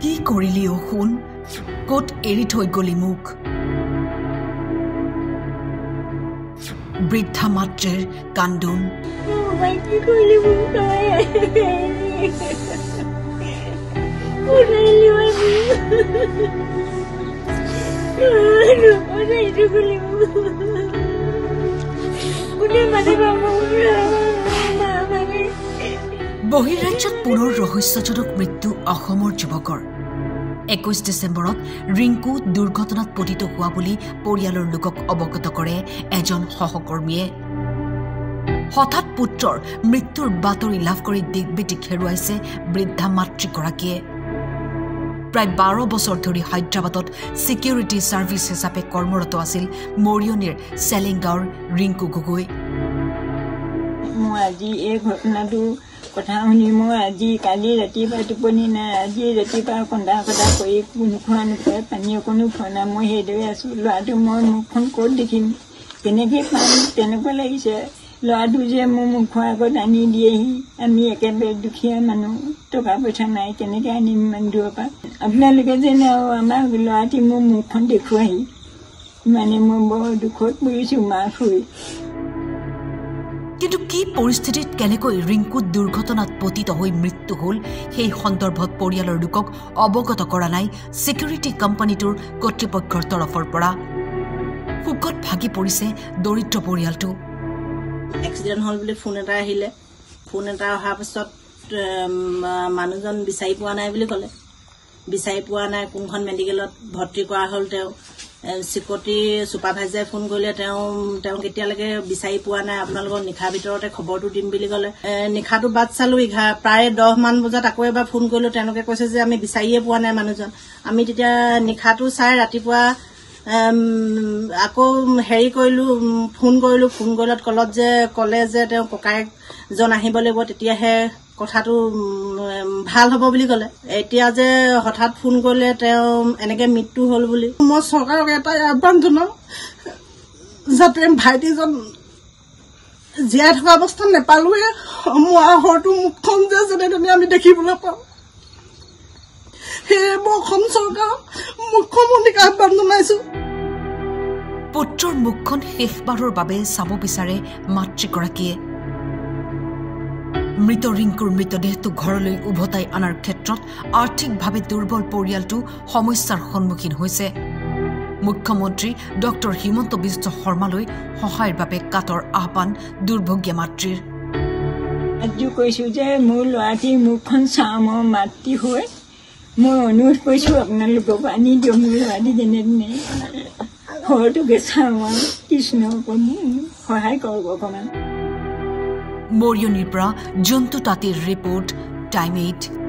কি কৰিলি অ শুন ক'ত এৰি থৈ গলি মোক বৃদ্ধা মাতৃৰ কান্দোন কি কৰিলি মোক তই বহিৰাজ্যত পুনৰ ৰহস্যজনক মৃত্যু অসমৰ যুৱকৰ 21 ডিচেম্বৰত ৰিংকু দুৰ্ঘটনাত পতিত হোৱা বুলি পৰিয়ালৰ লোকক অৱগত কৰে এজন সহকৰ্মীয়ে হঠাৎ পুত্ৰৰ মৃত্যুৰ বাতৰি লাভ কৰি দিগবিদিক হেৰুৱাইছে বৃদ্ধা মাতৃগৰাকীয়ে প্ৰায় 12 বছৰ ধৰি হায়দৰাবাদত সিকিউৰিটি সাৰ্ভিস হিচাপে কৰ্মৰত আছিল মৰিয়নিৰ চেলেংগাঁৱৰ ৰিংকু গগৈ মই আজি এই ঘটনাটো কথা শুনি মই আজি কালি ৰাতিপুৱা টোপনি নাই আজি ৰাতিপুৱা কন্দা কটা কৰি নোখোৱা নোখোৱাই পানী অকণো খোৱা নাই মই সেইদৰে আছো ল'ৰাটো মই মুখখন ক'ত দেখিম কেনেকৈ পাম তেনেকুৱা লাগিছে ল'ৰাটো যে মোৰ মুখৰ আগত আনি দিয়েহি আমি একেবাৰে দুখীয়া মানুহ টকা পইচা নাই কেনেকৈ আনিম ইমান দূৰৰ পৰা আপোনালোকে যেনে আৰু আমাৰ ল'ৰাটি মোৰ মুখখন দেখুৱাহি মানে মই বৰ দুখত পৰিছোঁ মাক হৈ কিন্তু কি পৰিস্থিতিত কেনেকৈ ৰিংকু দুৰ্ঘটনাত পতিত হৈ মৃত্যু হ'ল সেই সন্দৰ্ভত পৰিয়ালৰ লোকক অৱগত কৰা নাই সিকিউৰিটি কোম্পানীটোৰ কৰ্তৃপক্ষৰ তৰফৰ পৰা ফুকত ভাগি পৰিছে দৰিদ্ৰ পৰিয়ালটো এক্সিডেন্ট হল বুলি ফোন এটা আহিলে ফোন এটা অহাৰ পিছত মানুহজন বিচাৰি পোৱা নাই বুলি ক'লে বিচাৰি পোৱা নাই কোনখন মেডিকেলত ভৰ্তি কৰা হ'ল তেওঁ সিকিউৰিটি সুপাৰভাইজাৰ ফোন কৰিলে তেওঁ কেতিয়ালৈকে বিচাৰি পোৱা নাই আপোনালোকৰ নিশাৰ ভিতৰতে খবৰটো দিম বুলি ক'লে নিশাটো বাদ চালো প্ৰায় 10 মান বজাত আকৌ এবাৰ ফোন কৰিলো তেওঁলোকে কৈছে যে আমি বিচাৰিয়ে পোৱা নাই মানুহজন আমি তেতিয়া নিশাটো চাই ৰাতিপুৱা আকৌ হেৰি কৰিলো ফোন কৰিলত ক'লে যে তেওঁ ককায়েকজন আহিব লাগিব তেতিয়াহে কথাটো ভাল হ'ব বুলি ক'লে এতিয়া যে হঠাৎ ফোন কৰিলে তেওঁ এনেকে মৃত্যু হ'ল বুলি মই চৰকাৰক এটা আহ্বান জনাওঁ যাতে ভাইটিজন জীয়াই থকা অৱস্থাত নেপালোৱে মোৰ হয়তো মুখখন যে যেনে আমি দেখিবলৈ পাওঁ সেয়ে মই অসম চৰকাৰক মুখ্যমন্ত্ৰীক আহ্বান জনাইছো পুত্ৰৰ মুখখন শেষবাৰৰ বাবে চাব বিচাৰে মাতৃগৰাকীয়ে মৃত ৰিংকুৰ মৃতদেহটো ঘৰলৈ উভতাই অনাৰ ক্ষেত্ৰত আৰ্থিকভাৱে দুৰ্বল পৰিয়ালটো সমস্যাৰ সন্মুখীন হৈছে মুখ্যমন্ত্ৰী ডক্টৰ হিমন্ত বিশ্ব শৰ্মালৈ সহায়ৰ বাবে কাতৰ আহ্বান দুৰ্ভগীয়া মাতৃৰ আজি কৈছো যে মোৰ ল'ৰাটিৰ মুখখন চাওঁ মই মাতৃ হৈ মই অনুৰোধ কৰিছো আপোনালোকক আনি দিয়ক মোৰ ল'ৰাটি যেনে তেনে ঘৰটোকে চাওঁ আৰু কৃষ্ণ সহায় কৰক অকণমান মৰিয়নিৰ পৰা জন্তু তাঁতীৰ ৰিপৰ্ট টাইম 8